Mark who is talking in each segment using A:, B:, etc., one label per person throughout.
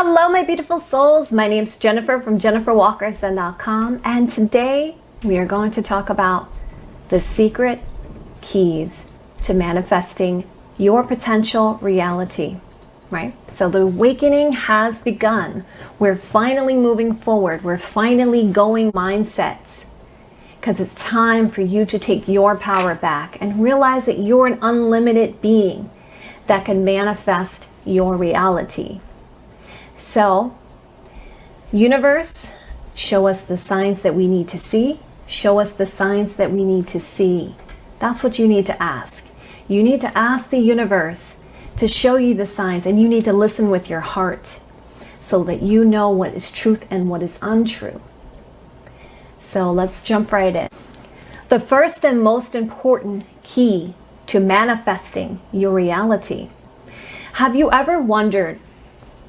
A: Hello, my beautiful souls. My name's Jennifer from JenniferWalkerZen.com, and today we are going to talk about the secret keys to manifesting your potential reality, right? So the awakening has begun. We're finally moving forward. We're finally going mindsets because it's time for you to take your power back and realize that you're an unlimited being that can manifest your reality. So, universe, show us the signs that we need to see. Show us the signs that we need to see. That's what you need to ask. You need to ask the universe to show you the signs, and you need to listen with your heart so that you know what is truth and what is untrue. So let's jump right in. The first and most important key to manifesting your reality. Have you ever wondered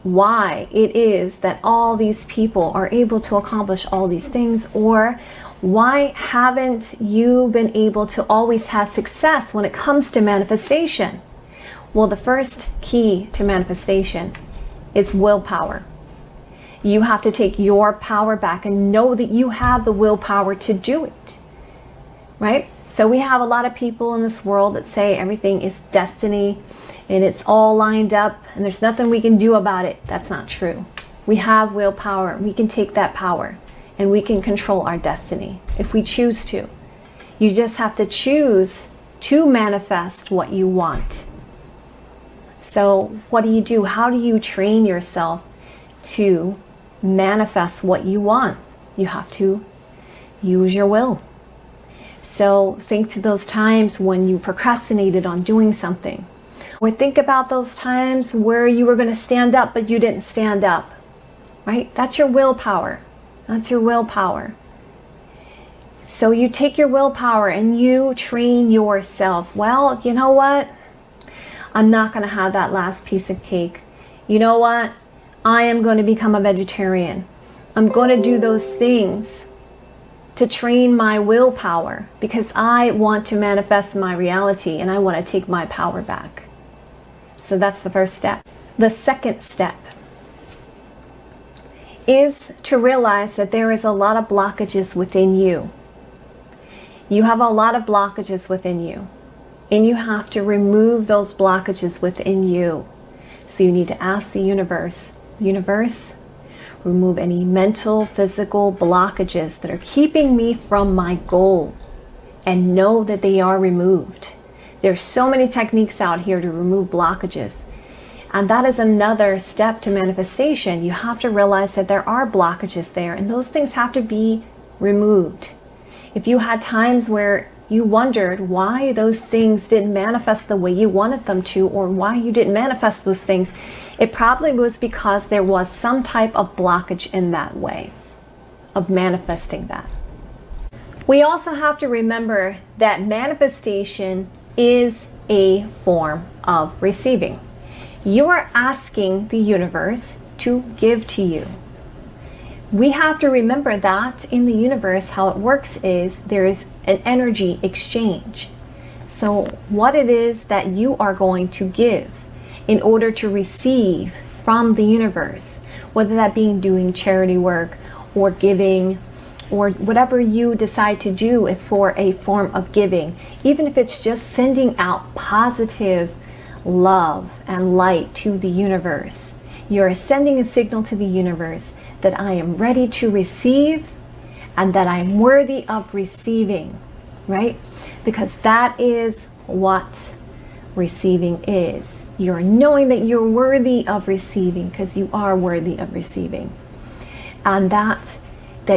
A: why it is that all these people are able to accomplish all these things, or why haven't you been able to always have success when it comes to manifestation? Well, the first key to manifestation is willpower. You have to take your power back and know that you have the willpower to do it, right? So we have a lot of people in this world that say everything is destiny and it's all lined up and there's nothing we can do about it. That's not true. We have willpower. We can take that power and we can control our destiny if we choose to. You just have to choose to manifest what you want. So what do? How do you train yourself to manifest what you want? You have to use your will. So think to those times when you procrastinated on doing something. Or think about those times where you were going to stand up, but you didn't stand up, right? That's your willpower. That's your willpower. So you take your willpower and you train yourself. Well, you know what? I'm not going to have that last piece of cake. You know what? I am going to become a vegetarian. I'm going to do those things to train my willpower because I want to manifest my reality and I want to take my power back. So that's the first step. The second step is to realize that there is a lot of blockages within you. You have a lot of blockages within you, and you have to remove those blockages within you. So you need to ask the universe, remove any mental, physical blockages that are keeping me from my goal, and know that they are removed. There's so many techniques out here to remove blockages. And that is another step to manifestation. You have to realize that there are blockages there and those things have to be removed. If you had times where you wondered why those things didn't manifest the way you wanted them to, or why you didn't manifest those things, it probably was because there was some type of blockage in that way of manifesting that. We also have to remember that manifestation is a form of receiving. You are asking the universe to give to you. We have to remember that in the universe, how it works is there is an energy exchange. So what it is that you are going to give in order to receive from the universe, whether that being doing charity work or giving, or whatever you decide to do is for a form of giving, even if it's just sending out positive love and light to the universe. You're sending a signal to the universe that I am ready to receive and that I'm worthy of receiving, right? Because that is what receiving is. You're knowing that you're worthy of receiving because you are worthy of receiving. And that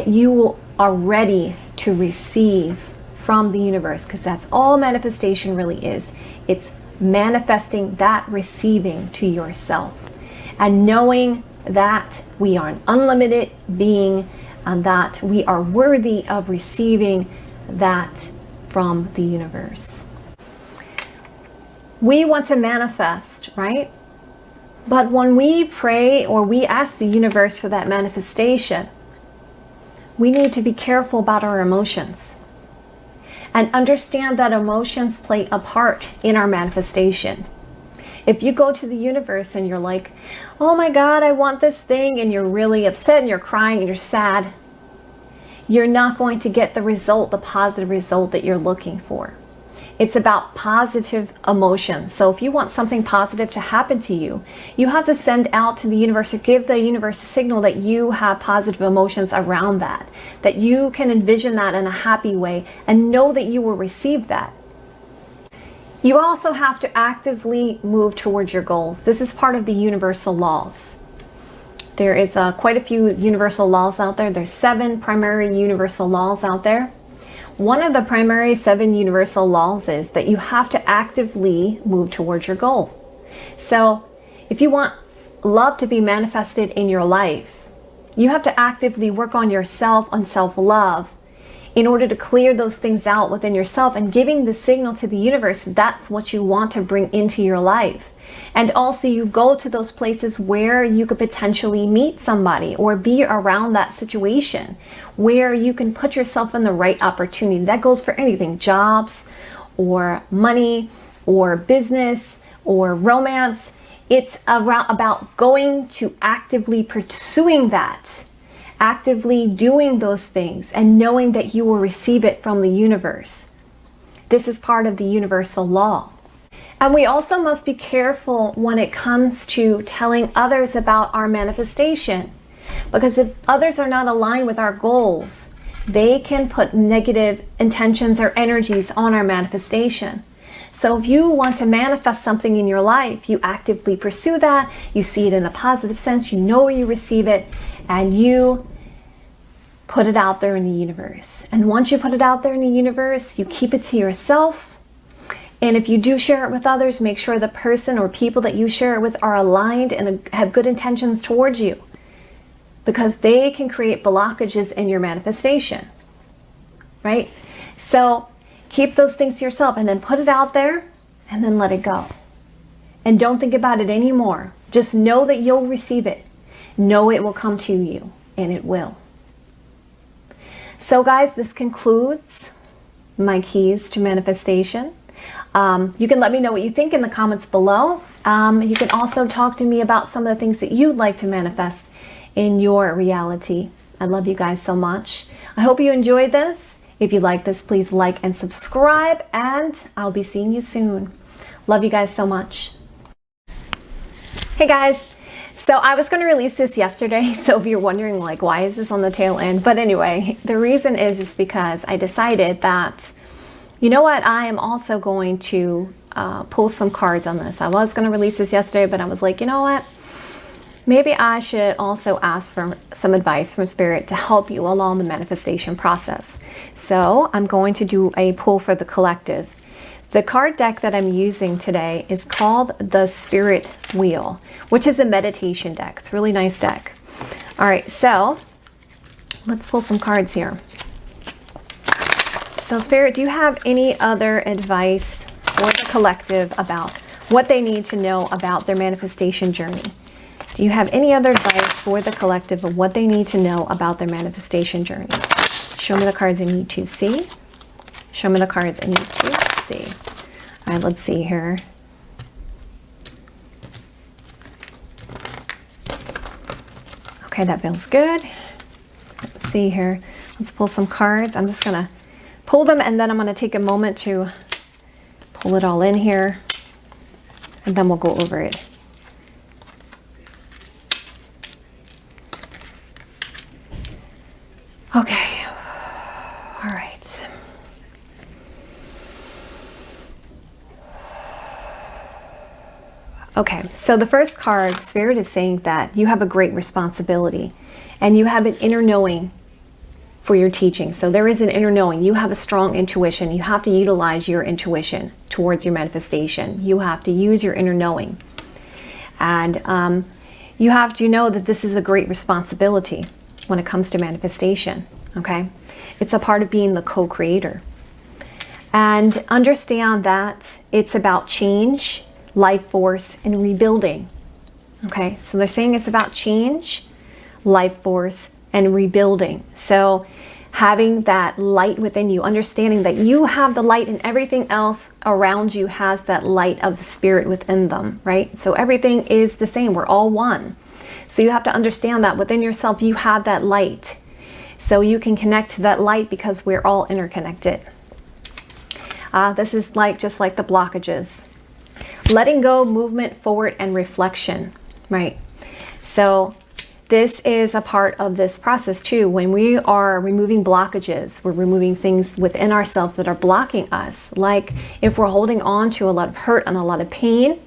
A: you are ready to receive from the universe, because that's all manifestation really is. It's manifesting that receiving to yourself and knowing that we are an unlimited being and that we are worthy of receiving that from the universe. We want to manifest, right? But when we pray or we ask the universe for that manifestation, we need to be careful about our emotions and understand that emotions play a part in our manifestation. If you go to the universe and you're like, oh my God, I want this thing, and you're really upset and you're crying and you're sad, you're not going to get the result, the positive result that you're looking for. It's about positive emotions. So if you want something positive to happen to you, you have to send out to the universe or give the universe a signal that you have positive emotions around that, that you can envision that in a happy way and know that you will receive that. You also have to actively move towards your goals. This is part of the universal laws. There is quite a few universal laws out there. There's 7 primary universal laws out there. One of the primary 7 universal laws is that you have to actively move towards your goal. So if you want love to be manifested in your life, you have to actively work on yourself, on self-love, in order to clear those things out within yourself and giving the signal to the universe that's what you want to bring into your life. And also you go to those places where you could potentially meet somebody or be around that situation where you can put yourself in the right opportunity. That goes for anything, jobs or money or business or romance. It's about going to actively pursuing that, actively doing those things and knowing that you will receive it from the universe. This is part of the universal law. And we also must be careful when it comes to telling others about our manifestation, because if others are not aligned with our goals, they can put negative intentions or energies on our manifestation. So if you want to manifest something in your life, you actively pursue that, you see it in a positive sense, you know where you receive it, and you put it out there in the universe. And once you put it out there in the universe, you keep it to yourself. And if you do share it with others, make sure the person or people that you share it with are aligned and have good intentions towards you, because they can create blockages in your manifestation, right? So keep those things to yourself and then put it out there and then let it go. And don't think about it anymore. Just know that you'll receive it. Know it will come to you, and it will. So guys, this concludes my keys to manifestation. You can let me know what you think in the comments below. You can also talk to me about some of the things that you'd like to manifest in your reality. I love you guys so much. I hope you enjoyed this. If you like this, please like and subscribe, and I'll be seeing you soon. Love you guys so much. Hey guys. So I was going to release this yesterday, so if you're wondering like why is this on the tail end, but anyway, the reason is because I decided that, you know what, I am also going to pull some cards on this. I was going to release this yesterday, but I was like, you know what, maybe I should also ask for some advice from Spirit to help you along the manifestation process. So I'm going to do a pull for the collective. The card deck that I'm using today is called the Spirit Wheel, which is a meditation deck. It's a really nice deck. All right, so let's pull some cards here. So Spirit, do you have any other advice for the collective about what they need to know about their manifestation journey? Do you have any other advice for the collective of what they need to know about their manifestation journey? Show me the cards I need to see. Show me the cards I need to see. All right, let's see here. Okay, that feels good. Let's see here. Let's pull some cards. I'm just gonna pull them, and then I'm gonna take a moment to pull it all in here, and then we'll go over it. Okay, all right. Okay, so the first card, Spirit is saying that you have a great responsibility and you have an inner knowing for your teaching. So there is an inner knowing. You have a strong intuition. You have to utilize your intuition towards your manifestation. You have to use your inner knowing. And you have to know that this is a great responsibility when it comes to manifestation, okay? It's a part of being the co-creator. And understand that it's about change, life force, and rebuilding. Okay, so they're saying it's about change, life force, and rebuilding. So having that light within you, understanding that you have the light and everything else around you has that light of the spirit within them, right? So everything is the same. We're all one. So you have to understand that within yourself, you have that light. So you can connect to that light because we're all interconnected. This is just like the blockages. Letting go, movement forward, and reflection, right? So this is a part of this process too. When we are removing blockages, we're removing things within ourselves that are blocking us. Like if we're holding on to a lot of hurt and a lot of pain,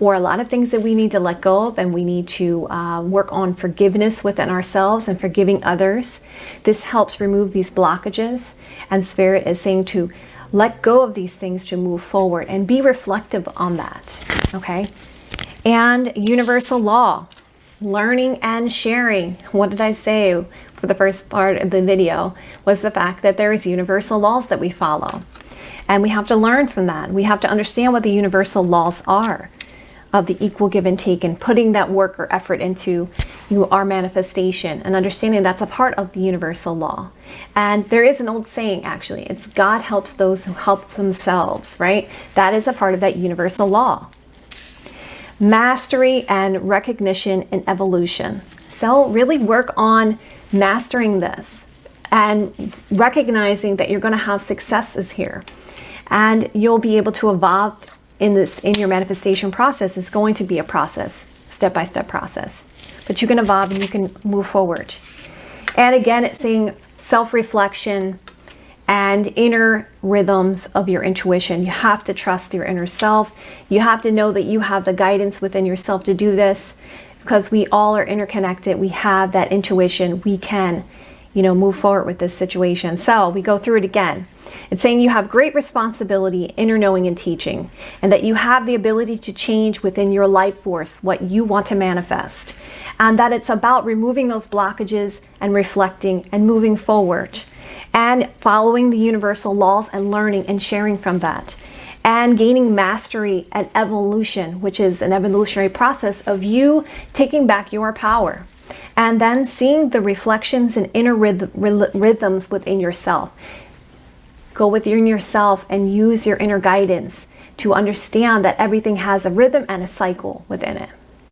A: or a lot of things that we need to let go of, and we need to work on forgiveness within ourselves and forgiving others. This helps remove these blockages, and Spirit is saying to let go of these things to move forward and be reflective on that, okay? And universal law, learning and sharing. What did I say for the first part of the video? Was the fact that there is universal laws that we follow. And we have to learn from that. We have to understand what the universal laws are of the equal give and take, and putting that work or effort into our manifestation, and understanding that's a part of the universal law. And there is an old saying, actually, it's God helps those who help themselves, right? That is a part of that universal law. Mastery and recognition and evolution. So really work on mastering this and recognizing that you're going to have successes here, and you'll be able to evolve in your manifestation process. It's going to be a process, step-by-step process, but you can evolve and you can move forward. And again, it's saying self-reflection and inner rhythms of your intuition. You have to trust your inner self. You have to know that you have the guidance within yourself to do this, because we all are interconnected. We have that intuition. We can, move forward with this situation. So we go through it again. It's saying you have great responsibility, inner knowing and teaching, and that you have the ability to change within your life force what you want to manifest, and that it's about removing those blockages and reflecting and moving forward and following the universal laws and learning and sharing from that, and gaining mastery and evolution, which is an evolutionary process of you taking back your power, and then seeing the reflections and inner rhythms within yourself. Go within yourself and use your inner guidance to understand that everything has a rhythm and a cycle within it.